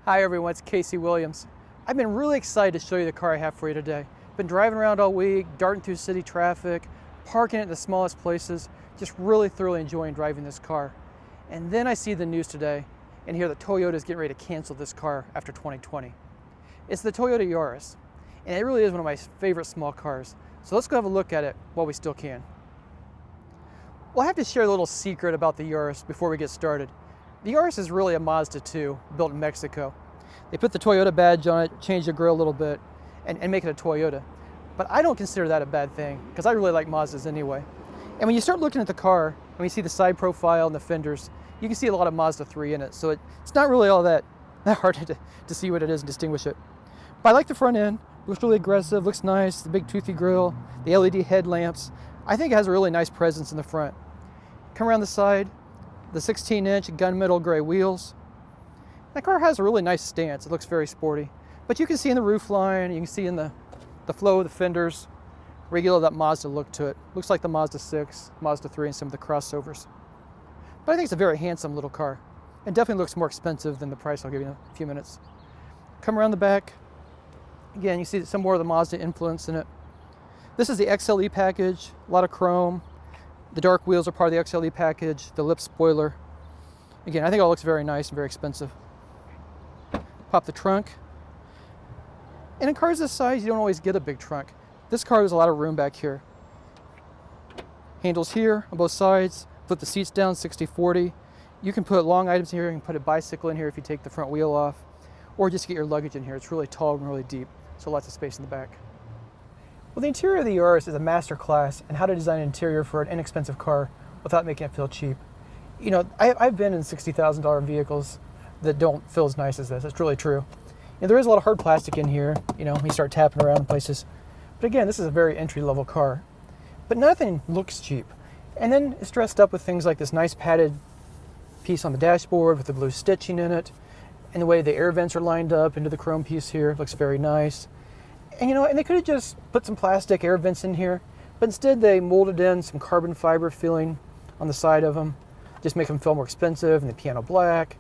Hi everyone, it's Casey Williams. I've been really excited to show you the car I have for you today. Been driving around all week, darting through city traffic, parking at the smallest places, just really thoroughly enjoying driving this car. And then I see the news today and hear that Toyota is getting ready to cancel this car after 2020. It's the Toyota Yaris, and it really is one of my favorite small cars. So let's go have a look at it while we still can. Well, I have to share a little secret about the Yaris before we get started. The Yaris is really a Mazda 2 built in Mexico. They put the Toyota badge on it, changed the grille a little bit, and make it a Toyota. But I don't consider that a bad thing, because I really like Mazdas anyway. And when you start looking at the car, when you see the side profile and the fenders, you can see a lot of Mazda 3 in it, so it's not really all that hard to see what it is and distinguish it. But I like the front end. Looks really aggressive, looks nice, the big toothy grille, the LED headlamps. I think it has a really nice presence in the front. Come around the side, the 16-inch gunmetal gray wheels. That car has a really nice stance. It looks very sporty. But you can see in the roof line, you can see in the flow of the fenders, regular that Mazda look to it. Looks like the Mazda 6, Mazda 3, and some of the crossovers. But I think it's a very handsome little car. It definitely looks more expensive than the price I'll give you in a few minutes. Come around the back. Again, you see some more of the Mazda influence in it. This is the XLE package, a lot of chrome. The dark wheels are part of the XLE package, the lip spoiler. Again, I think it all looks very nice and very expensive. Pop the trunk. And in cars this size, you don't always get a big trunk. This car has a lot of room back here. Handles here on both sides. Flip the seats down 60-40. You can put long items in here. You can put a bicycle in here if you take the front wheel off. Or just get your luggage in here. It's really tall and really deep, so lots of space in the back. Well, the interior of the Yaris is a master class in how to design an interior for an inexpensive car without making it feel cheap. You know, I've been in $60,000 vehicles that don't feel as nice as this. It's really true. You know, there is a lot of hard plastic in here, you know, when you start tapping around in places. But again, this is a very entry-level car. But nothing looks cheap. And then it's dressed up with things like this nice padded piece on the dashboard with the blue stitching in it. And the way the air vents are lined up into the chrome piece here looks very nice. And you know, and they could have just put some plastic air vents in here, but instead they molded in some carbon fiber filling on the side of them, just make them feel more expensive, and the piano black,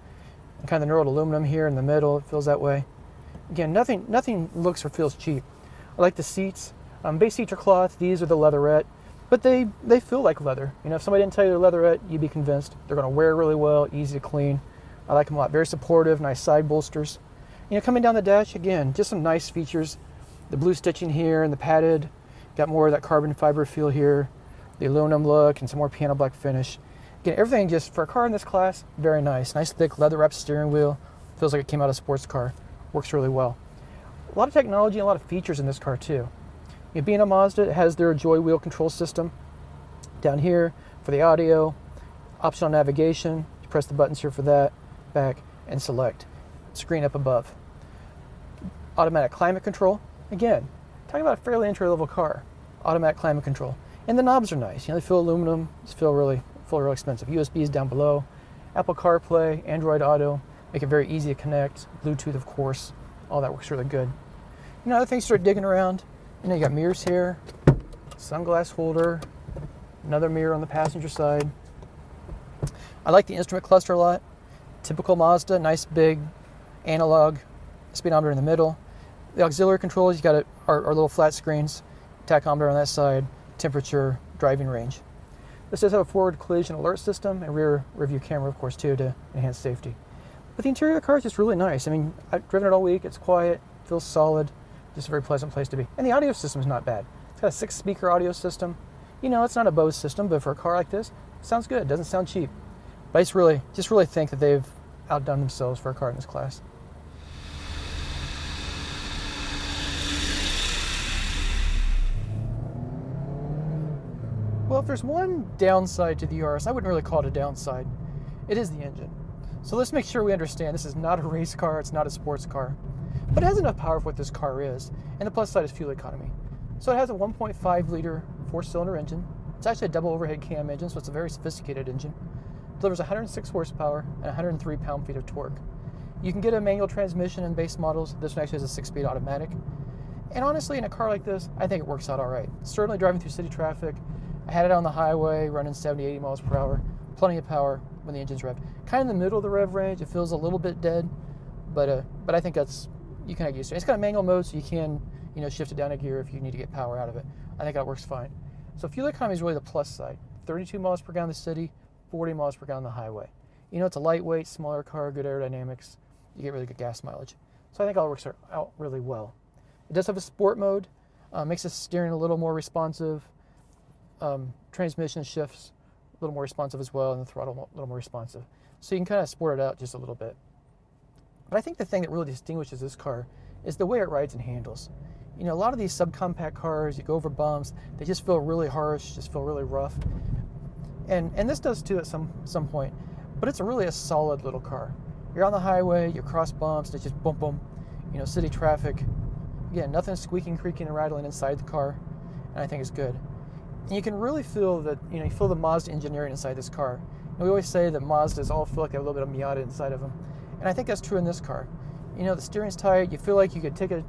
and kind of the knurled aluminum here in the middle, it feels that way. Again, nothing looks or feels cheap. I like the seats. Base seats are cloth, these are the leatherette, but they feel like leather. You know, if somebody didn't tell you they're leatherette, you'd be convinced. They're gonna wear really well, easy to clean. I like them a lot, very supportive, nice side bolsters. You know, coming down the dash, again, just some nice features. The blue stitching here and the padded, got more of that carbon fiber feel here, the aluminum look and some more piano black finish. Again, everything just, for a car in this class, very nice. Nice thick leather wrapped steering wheel, feels like it came out of a sports car, works really well. A lot of technology and a lot of features in this car too. You know, being a Mazda, it has their Joy wheel control system. Down here for the audio, optional navigation, you press the buttons here for that, back, and select. Screen up above. Automatic climate control. Again, talking about a fairly entry-level car, automatic climate control. And the knobs are nice. You know, they feel aluminum, just feel really expensive. USB is down below. Apple CarPlay, Android Auto, make it very easy to connect. Bluetooth, of course, all that works really good. You know, other things start digging around. You know, you got mirrors here, sunglass holder, another mirror on the passenger side. I like the instrument cluster a lot. Typical Mazda, nice big analog speedometer in the middle. The auxiliary controls, you got our little flat screens, tachometer on that side, temperature, driving range. This does have a forward collision alert system and rear view camera, of course, too, to enhance safety. But the interior of the car is just really nice. I mean, I've driven it all week. It's quiet, feels solid, just a very pleasant place to be. And the audio system is not bad. It's got a 6-speaker audio system. You know, it's not a Bose system, but for a car like this, it sounds good. It doesn't sound cheap. But I just really think that they've outdone themselves for a car in this class. Well, if there's one downside to the Yaris, I wouldn't really call it a downside. It is the engine. So let's make sure we understand this is not a race car, it's not a sports car. But it has enough power for what this car is, and the plus side is fuel economy. So it has a 1.5 liter 4-cylinder engine. It's actually a double overhead cam engine, so it's a very sophisticated engine. It delivers 106 horsepower and 103 pound-feet of torque. You can get a manual transmission in base models. This one actually has a 6-speed automatic. And honestly, in a car like this, I think it works out all right. Certainly driving through city traffic, I had it on the highway running 70, 80 miles per hour. Plenty of power when the engine's revved. Kind of in the middle of the rev range, it feels a little bit dead, But I think you can get used to it. It's got a manual mode, so you can shift it down a gear if you need to get power out of it. I think that works fine. So fuel economy is really the plus side. 32 miles per gallon in the city, 40 miles per gallon on the highway. It's a lightweight, smaller car, good aerodynamics. You get really good gas mileage. So I think all works out really well. It does have a sport mode, makes the steering a little more responsive. Transmission shifts a little more responsive as well, and the throttle a little more responsive. So you can kind of sport it out just a little bit. But I think the thing that really distinguishes this car is the way it rides and handles. A lot of these subcompact cars, you go over bumps, they just feel really harsh, just feel really rough. And this does too at some point, but it's really a solid little car. You're on the highway, you cross bumps, it's just boom, boom. City traffic. Again, nothing squeaking, creaking, and rattling inside the car, and I think it's good. And you can really feel that, you feel the Mazda engineering inside this car. We always say that Mazdas all feel like they have a little bit of Miata inside of them. And I think that's true in this car. The steering's tight, you feel like you could take a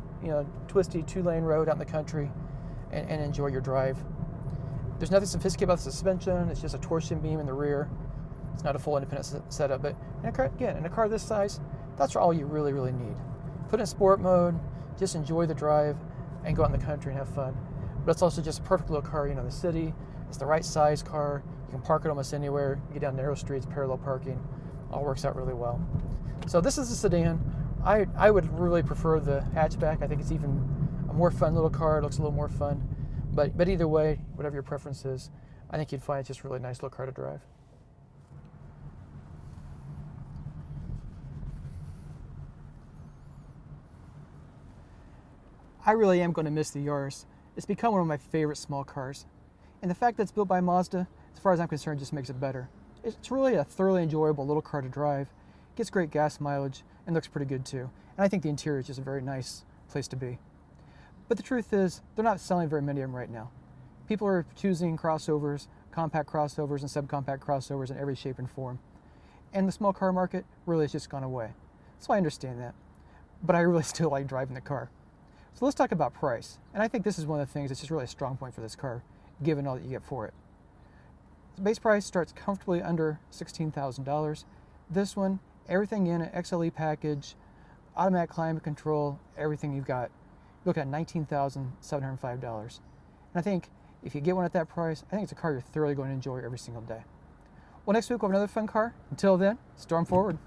twisty 2-lane road out in the country and enjoy your drive. There's nothing sophisticated about the suspension, it's just a torsion beam in the rear. It's not a full independent setup, but in a car this size, that's all you really, really need. Put in sport mode, just enjoy the drive, and go out in the country and have fun. But it's also just a perfect little car, the city. It's the right size car. You can park it almost anywhere. You get down narrow streets, parallel parking. All works out really well. So this is a sedan. I would really prefer the hatchback. I think it's even a more fun little car. It looks a little more fun. But either way, whatever your preference is, I think you'd find it's just a really nice little car to drive. I really am going to miss the Yaris. It's become one of my favorite small cars. And the fact that it's built by Mazda, as far as I'm concerned, just makes it better. It's really a thoroughly enjoyable little car to drive, gets great gas mileage, and looks pretty good too. And I think the interior is just a very nice place to be. But the truth is, they're not selling very many of them right now. People are choosing crossovers, compact crossovers, and subcompact crossovers in every shape and form. And the small car market really has just gone away. So I understand that. But I really still like driving the car. So let's talk about price. And I think this is one of the things that's just really a strong point for this car, given all that you get for it. The base price starts comfortably under $16,000. This one, everything in it, XLE package, automatic climate control, everything you've got, you look at $19,705. And I think if you get one at that price, I think it's a car you're thoroughly going to enjoy every single day. Well, next week we'll have another fun car. Until then, storm forward.